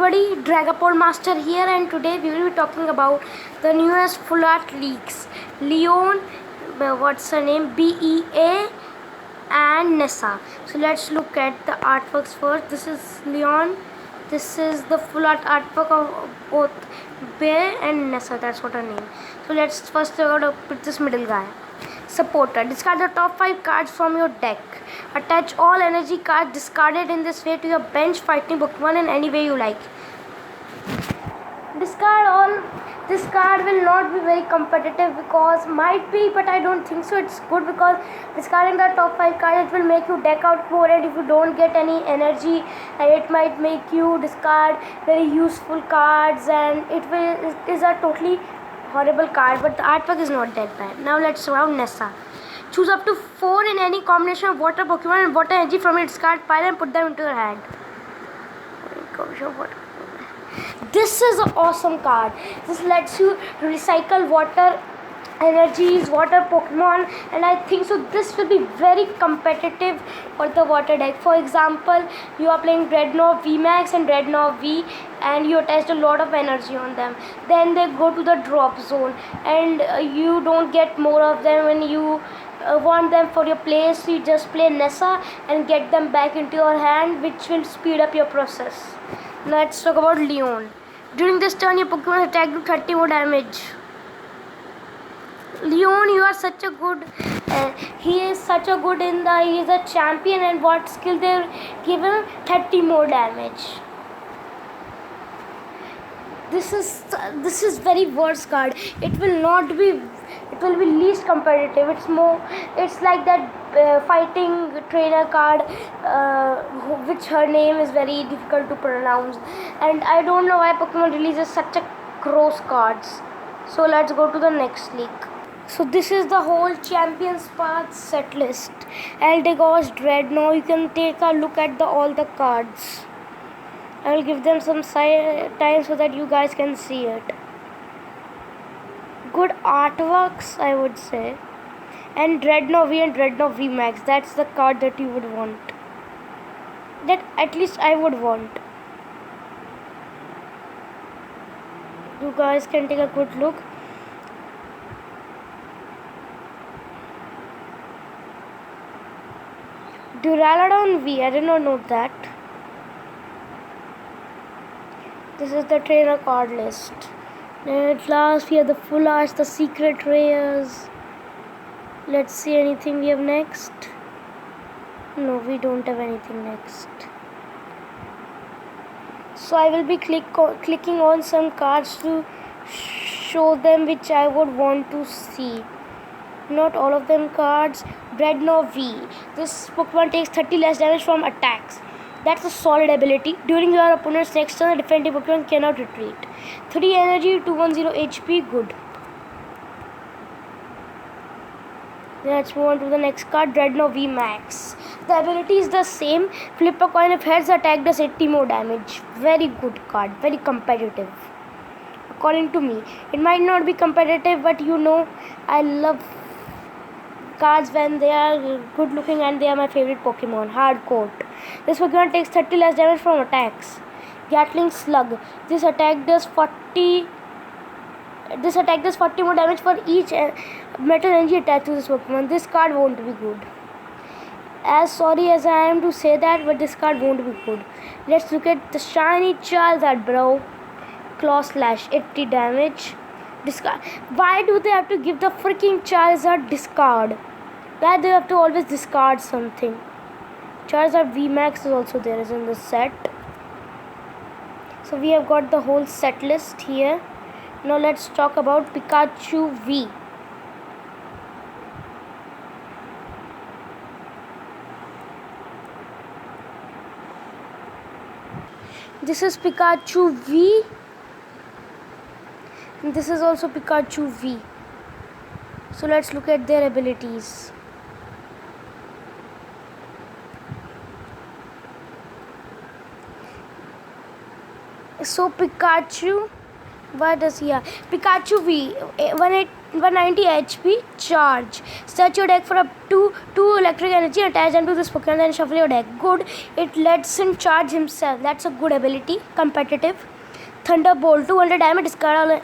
everybody, Dragapult Master here, and today we will be talking about the newest full art leaks. Leon, what's her name? BEA and Nessa. So let's look at the artworks first. This is Leon. This is the full art artwork of both Bear and Nessa. That's what her name. So let's first put this middle guy. Supporter. Discard the top 5 cards from your deck. Attach all energy cards discarded in this way to your bench fighting Pokemon in any way you like. Discard all. This card will not be very competitive because might be, but I don't think so. It's good because discarding the top 5 cards, it will make you deck out more, and if you don't get any energy, it might make you discard very useful cards, and it is a totally horrible card, but the artwork is not that bad. Now let's surround Nessa. Choose up to 4 in any combination of water Pokemon and water energy from your discard pile and put them into your hand. This is an awesome card. This lets you recycle water energies, water Pokemon, and I think so this will be very competitive for the water deck. For example, you are playing Dreadnought VMAX and Dreadnought V, and you attached a lot of energy on them. Then they go to the drop zone, and you don't get more of them when you want them for your play. So you just play Nessa and get them back into your hand, which will speed up your process. Now let's talk about Leon. During this turn, your Pokemon attack do 30 more damage. Leon, you are such a good. He is such a good he is a champion, and what skill they give him? 30 more damage. This is very worse card. It will be least competitive. It's like that fighting trainer card, which her name is very difficult to pronounce, and I don't know why Pokemon releases such a gross cards. So let's go to the next leak. So this is the whole Champions Path set list. Eldegoss, Dreadnought. You can take a look at all the cards. I will give them some time so that you guys can see it. Good artworks, I would say. And Dreadnought V and Dreadnought VMAX. That's the card that you would want. That at least I would want. You guys can take a good look. Duraludon V, I did not know that. This is the trainer card list. Then at last we have the full arts, the secret rares. Let's see anything we have next. No, we don't have anything next. So I will be clicking on some cards to show them which I would want to see. Not all of them cards. Dreadnought V. This Pokemon takes 30 less damage from attacks. That's a solid ability. During your opponent's next turn, the defending Pokemon cannot retreat. 3 energy, 210 HP, good. Let's move on to the next card, Dreadnought VMAX. The ability is the same. Flip a coin, if heads, attack does 80 more damage. Very good card, very competitive. According to me. It might not be competitive, but you know, I love cards when they are good looking, and they are my favorite Pokemon. Hardcore. This Pokemon takes 30 less damage from attacks. Gatling Slug. This attack does 40 more damage for each metal energy attached to this Pokemon. This card won't be good. As sorry as I am to say that, but this card won't be good. Let's look at the shiny Charizard, bro. Claw Slash, 80 damage. Discard. Why do they have to give the freaking Charizard discard? Why do they have to always discard something? Charizard VMAX is also there, is in the set. So we have got the whole set list here. Now let's talk about Pikachu V. This is Pikachu V. And this is also Pikachu V. So let's look at their abilities. So Pikachu, what does he have? Pikachu V, 190 HP charge. Search your deck for up to 2 electric energy attached onto this Pokemon, then shuffle your deck. Good. It lets him charge himself. That's a good ability. Competitive. Thunderbolt, 200 damage, discard all.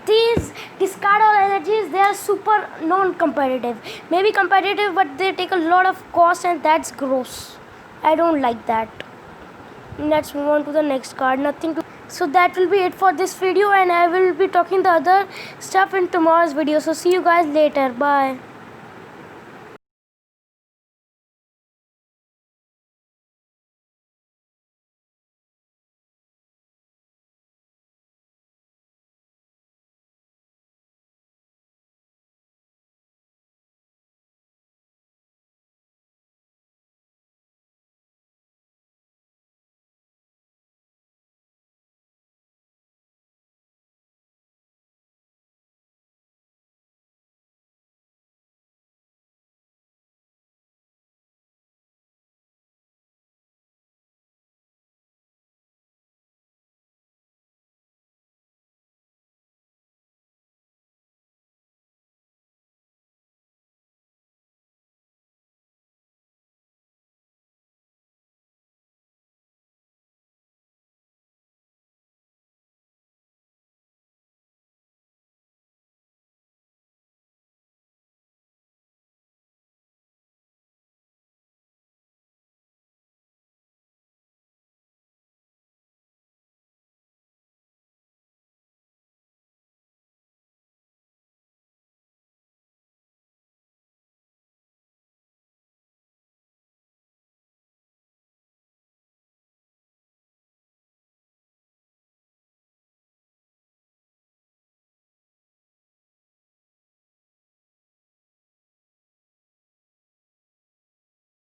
These discard all energies, they are super non-competitive. Maybe competitive, but they take a lot of cost, and that's gross. I don't like that. Let's move on to the next card. Nothing to. So that will be it for this video, and I will be talking the other stuff in tomorrow's video. So see you guys later. Bye.